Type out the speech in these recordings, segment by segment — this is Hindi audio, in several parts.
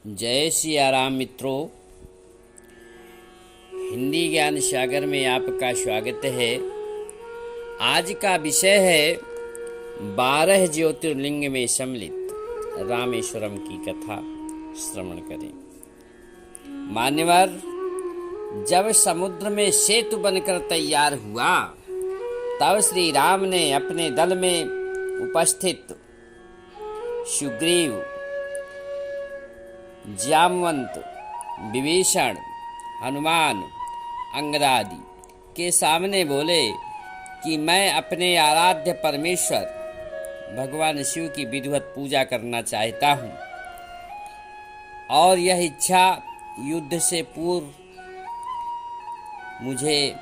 जय सिया राम मित्रों। हिंदी ज्ञान सागर में आपका स्वागत है। आज का विषय है 12 ज्योतिर्लिंग में सम्मिलित रामेश्वरम की कथा श्रवण करें। मान्यवर, जब समुद्र में सेतु बनकर तैयार हुआ तब श्री राम ने अपने दल में उपस्थित सुग्रीव, जामवंत, विभीषण, हनुमान, अंगदादि के सामने बोले कि मैं अपने आराध्य परमेश्वर भगवान शिव की विधिवत पूजा करना चाहता हूँ और यह इच्छा युद्ध से पूर्व मुझे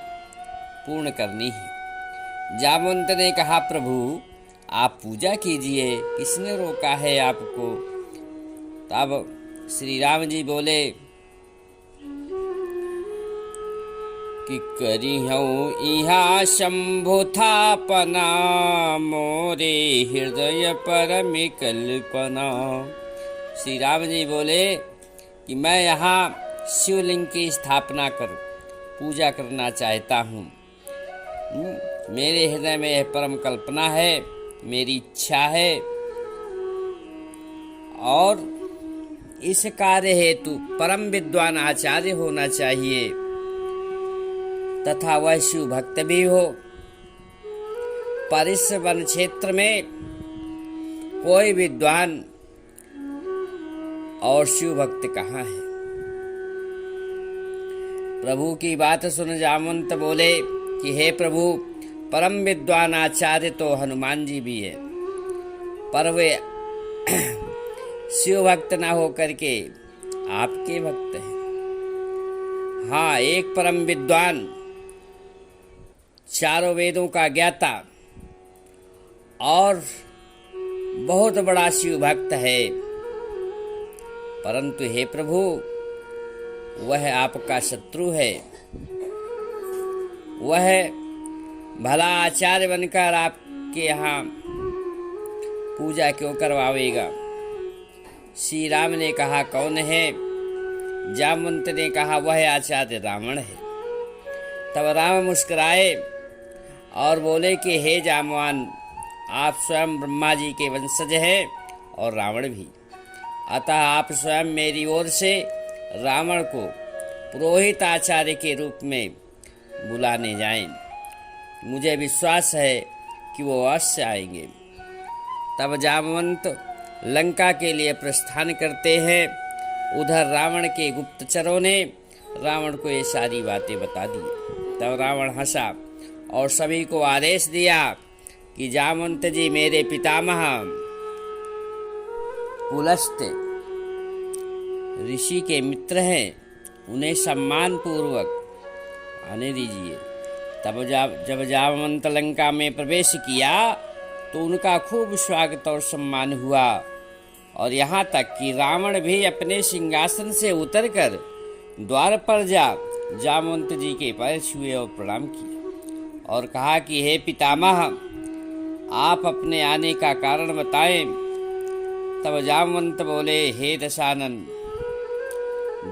पूर्ण करनी है। जामवंत ने कहा, प्रभु आप पूजा कीजिए, किसने रोका है आपको? तब श्री राम जी बोले कि करी हूँ इहा शंभु थापना, मोरे हृदय परम कल्पना। श्री राम जी बोले कि मैं यहाँ शिवलिंग की स्थापना कर पूजा करना चाहता हूँ। मेरे हृदय में यह परम कल्पना है, मेरी इच्छा है और इस कार्य हेतु परम विद्वान आचार्य होना चाहिए तथा वह शिव भक्त भी हो। पर इस वन क्षेत्र में कोई विद्वान और शिव भक्त कहाँ है? प्रभु की बात सुन जामवंत बोले कि हे प्रभु, परम विद्वान आचार्य तो हनुमान जी भी है, पर वे शिव भक्त न होकर के आपके भक्त हैं। हाँ, एक परम विद्वान, चारों वेदों का ज्ञाता और बहुत बड़ा शिव भक्त है, परंतु हे प्रभु वह आपका शत्रु है। वह भला आचार्य बनकर आपके यहाँ पूजा क्यों करवावेगा? श्री राम ने कहा, कौन है? जामवंत ने कहा, वह आचार्य रावण है। तब राम मुस्कुराए और बोले कि हे जामवान, आप स्वयं ब्रह्मा जी के वंशज हैं और रावण भी, अतः आप स्वयं मेरी ओर से रावण को पुरोहित आचार्य के रूप में बुलाने जाएं। मुझे विश्वास है कि वो अवश्य आएंगे। तब जामवंत लंका के लिए प्रस्थान करते हैं। उधर रावण के गुप्तचरों ने रावण को ये सारी बातें बता दी। तब रावण हंसा और सभी को आदेश दिया कि जामवंत जी मेरे पितामह पुलस्त्य ऋषि के मित्र हैं, उन्हें सम्मान पूर्वक आने दीजिए। तब जब जामवंत लंका में प्रवेश किया तो उनका खूब स्वागत और सम्मान हुआ और यहाँ तक कि रावण भी अपने सिंहासन से उतरकर द्वार पर जामवंत जी के पैर छुए और प्रणाम किया और कहा कि हे पितामह, आप अपने आने का कारण बताएं। तब जामवंत बोले, हे दशानन।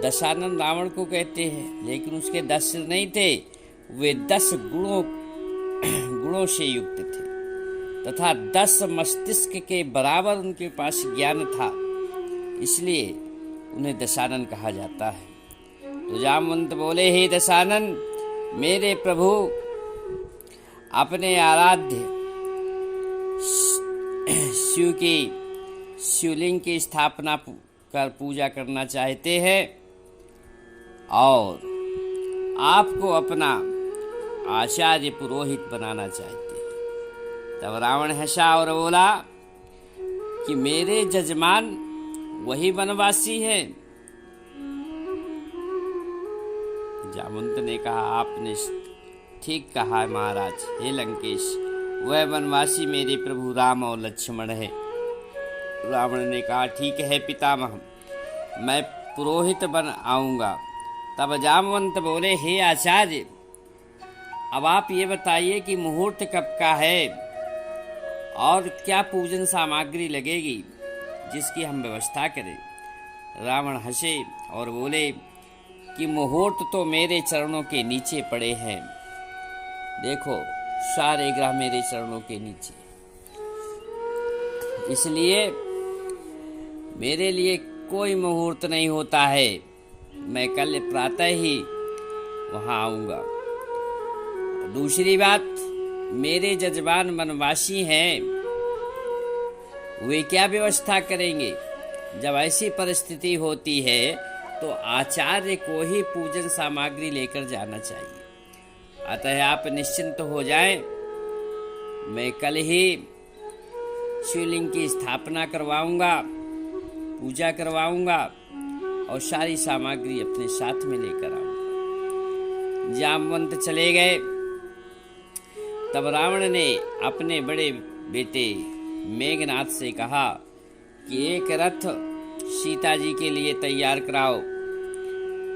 दशानन रावण को कहते हैं, लेकिन उसके 10 सिर नहीं थे, वे 10 गुणों से युक्त थे तथा 10 मस्तिष्क के बराबर उनके पास ज्ञान था, इसलिए उन्हें दशानन कहा जाता है। तो जामवंत बोले, हे दशानन, मेरे प्रभु अपने आराध्य शिव की शिवलिंग की स्थापना कर पूजा करना चाहते हैं और आपको अपना आचार्य पुरोहित बनाना चाहते हैं। तब रावण हंसा और बोला कि मेरे जजमान वही वनवासी हैं। जामवंत ने कहा, आपने ठीक कहा महाराज। हे लंकेश, वह वनवासी मेरे प्रभु राम और लक्ष्मण है। रावण ने कहा, ठीक है पितामह, मैं पुरोहित बन आऊँगा। तब जामवंत बोले, हे आचार्य, अब आप ये बताइए कि मुहूर्त कब का है और क्या पूजन सामग्री लगेगी जिसकी हम व्यवस्था करें। रावण हंसे और बोले कि मुहूर्त तो मेरे चरणों के नीचे पड़े हैं। देखो, सारे ग्रह मेरे चरणों के नीचे, इसलिए मेरे लिए कोई मुहूर्त नहीं होता है। मैं कल प्रातः ही वहाँ आऊँगा। दूसरी बात, मेरे जजमान वनवासी हैं, वे क्या व्यवस्था करेंगे? जब ऐसी परिस्थिति होती है तो आचार्य को ही पूजन सामग्री लेकर जाना चाहिए। अतः आप निश्चिंत हो जाएं, मैं कल ही शिवलिंग की स्थापना करवाऊंगा, पूजा करवाऊंगा और सारी सामग्री अपने साथ में लेकर आऊंगा। जामवंत चले गए। तब रावण ने अपने बड़े बेटे मेघनाथ से कहा कि एक रथ सीता जी के लिए तैयार कराओ,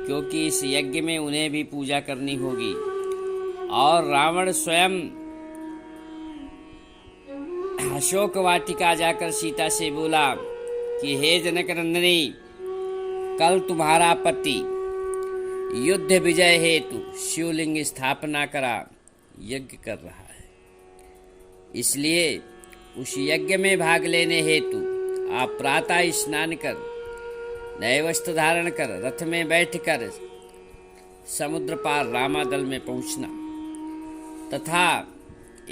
क्योंकि इस यज्ञ में उन्हें भी पूजा करनी होगी। और रावण स्वयं अशोक वाटिका जाकर सीता से बोला कि हे जनक नंदिनी, कल तुम्हारा पति युद्ध विजय हेतु शिवलिंग स्थापना करा यज्ञ कर रहा है, इसलिए उस यज्ञ में भाग लेने हेतु आप प्रातः स्नान कर, नए वस्त्र धारण कर, रथ में बैठकर समुद्र पार रामादल में पहुंचना। तथा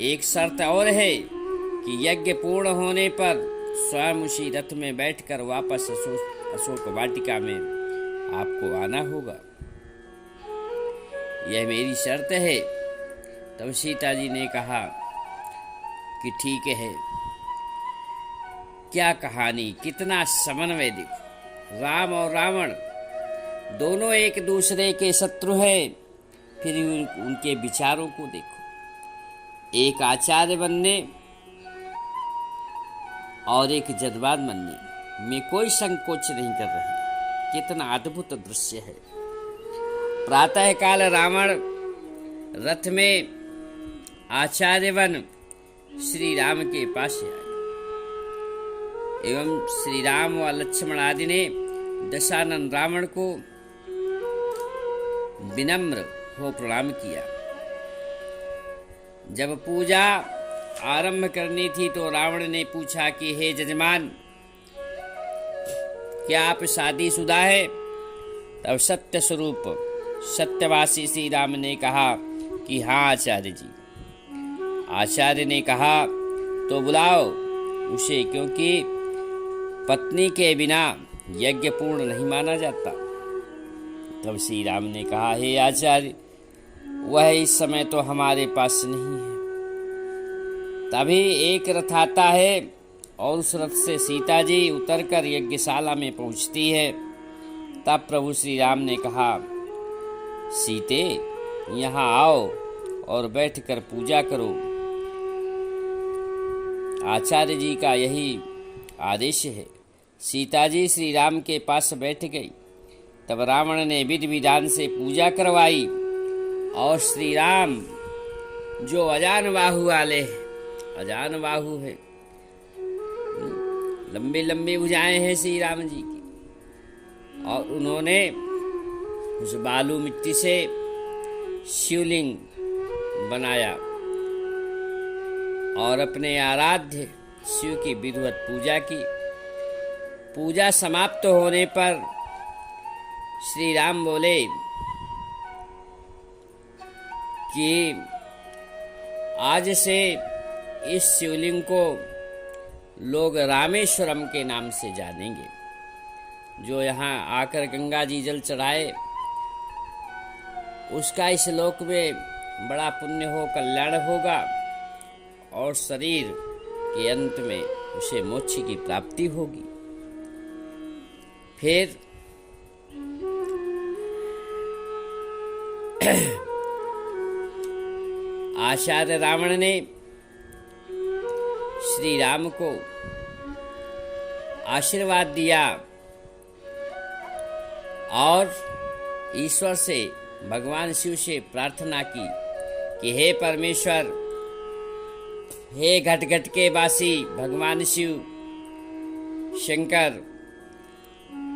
एक शर्त और है कि यज्ञ पूर्ण होने पर स्वयं उसी रथ में बैठकर वापस अशोक वाटिका में आपको आना होगा। यह मेरी शर्त है। तब सीता जी ने कहा कि ठीक है। क्या कहानी, कितना समन्वय! देखो, राम और रावण दोनों एक दूसरे के शत्रु हैं, फिर उनके विचारों को देखो। एक आचार्य बनने और एक जज्बात बनने में कोई संकोच नहीं कर रहे। कितना अद्भुत दृश्य है। प्रातः काल रावण रथ में आचार्य बन श्री राम के पास आए एवं श्री राम व लक्ष्मण आदि ने दशानन रावण को विनम्र हो प्रणाम किया। जब पूजा आरंभ करनी थी तो रावण ने पूछा कि हे जजमान, क्या आप शादीशुदा है? तब सत्य स्वरूप सत्यवासी श्री राम ने कहा कि हाँ आचार्य जी। आचार्य ने कहा तो बुलाओ उसे, क्योंकि पत्नी के बिना यज्ञ पूर्ण नहीं माना जाता। तब श्री राम ने कहा हे आचार्य, वह इस समय तो हमारे पास नहीं है। तभी एक रथ आता है और उस रथ से सीता जी उतरकर यज्ञशाला में पहुंचती है। तब प्रभु श्री राम ने कहा, सीते यहाँ आओ और बैठकर पूजा करो। आचार्य जी का यही आदेश है। सीता जी श्री राम के पास बैठ गई। तब रावण ने विधि विधान से पूजा करवाई और श्री राम जो अजान बाहु वाले हैं, अजान बाहु है, लंबे लंबे भुजाएं हैं श्री राम जी की, और उन्होंने उस बालू मिट्टी से शिवलिंग बनाया और अपने आराध्य शिव की विधिवत पूजा की। पूजा समाप्त होने पर श्री राम बोले कि आज से इस शिवलिंग को लोग रामेश्वरम के नाम से जानेंगे। जो यहाँ आकर गंगा जी जल चढ़ाए उसका इस लोक में बड़ा पुण्य हो, कल्याण होगा और शरीर के अंत में उसे मोक्ष की प्राप्ति होगी। फिर आचार्य रावण ने श्री राम को आशीर्वाद दिया और ईश्वर से, भगवान शिव से प्रार्थना की कि हे परमेश्वर, हे घट घट के वासी भगवान शिव शंकर,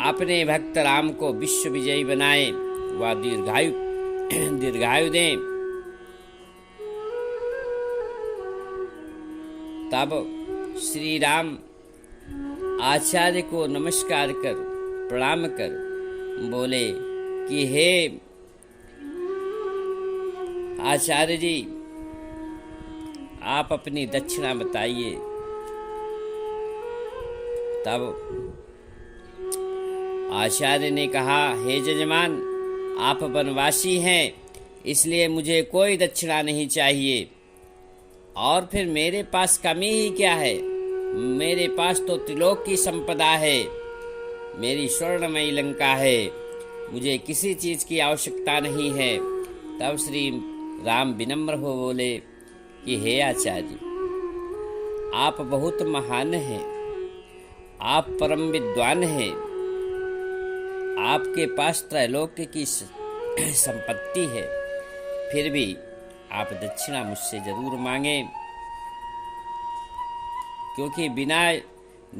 अपने भक्त राम को विश्व विजयी बनाए, वह दीर्घायु दें। तब श्री राम आचार्य को नमस्कार कर प्रणाम कर बोले कि हे आचार्य जी, आप अपनी दक्षिणा बताइए। तब आचार्य ने कहा, हे जजमान, आप वनवासी हैं, इसलिए मुझे कोई दक्षिणा नहीं चाहिए। और फिर मेरे पास कमी ही क्या है? मेरे पास तो त्रिलोक की संपदा है, मेरी स्वर्णमयी लंका है, मुझे किसी चीज की आवश्यकता नहीं है। तब श्री राम विनम्र हो बोले कि हे आचार्य, आप बहुत महान हैं, आप परम विद्वान हैं, आपके पास त्रैलोक्य की संपत्ति है, फिर भी आप दक्षिणा मुझसे जरूर मांगें, क्योंकि बिना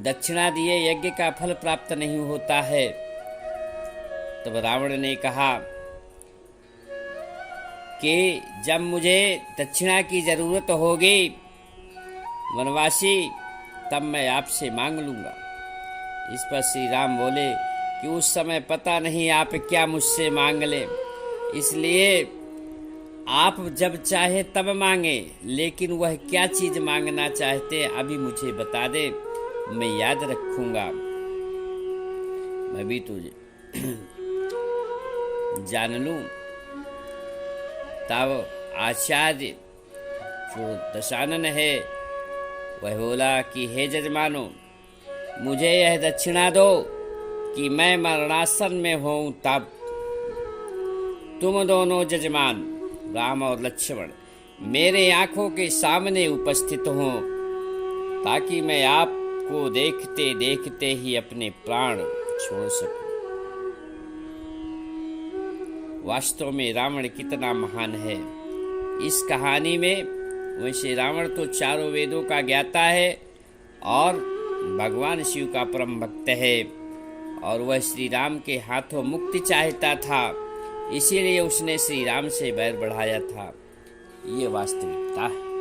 दक्षिणा दिए यज्ञ का फल प्राप्त नहीं होता है। तब रावण ने कहा कि जब मुझे दक्षिणा की जरूरत होगी वनवासी, तब मैं आपसे मांग लूंगा। इस पर श्री राम बोले कि उस समय पता नहीं आप क्या मुझसे मांग लें, इसलिए आप जब चाहे तब मांगे, लेकिन वह क्या चीज मांगना चाहते अभी मुझे बता दे, मैं याद रखूंगा, मैं भी तुझे जान लूं। तब आचार्य जो दशानन है वह बोला कि हे जजमानो, मुझे यह दक्षिणा दो कि मैं मरणासन में हूं, तब तुम दोनों जजमान राम और लक्ष्मण मेरे आंखों के सामने उपस्थित हों, ताकि मैं आपको देखते देखते ही अपने प्राण छोड़ सकूं। वास्तव में रावण कितना महान है। इस कहानी में वैसे रावण तो चारों वेदों का ज्ञाता है और भगवान शिव का परम भक्त है, और वह श्री राम के हाथों मुक्ति चाहता था, इसीलिए उसने श्री राम से बैर बढ़ाया था। ये वास्तविकता है।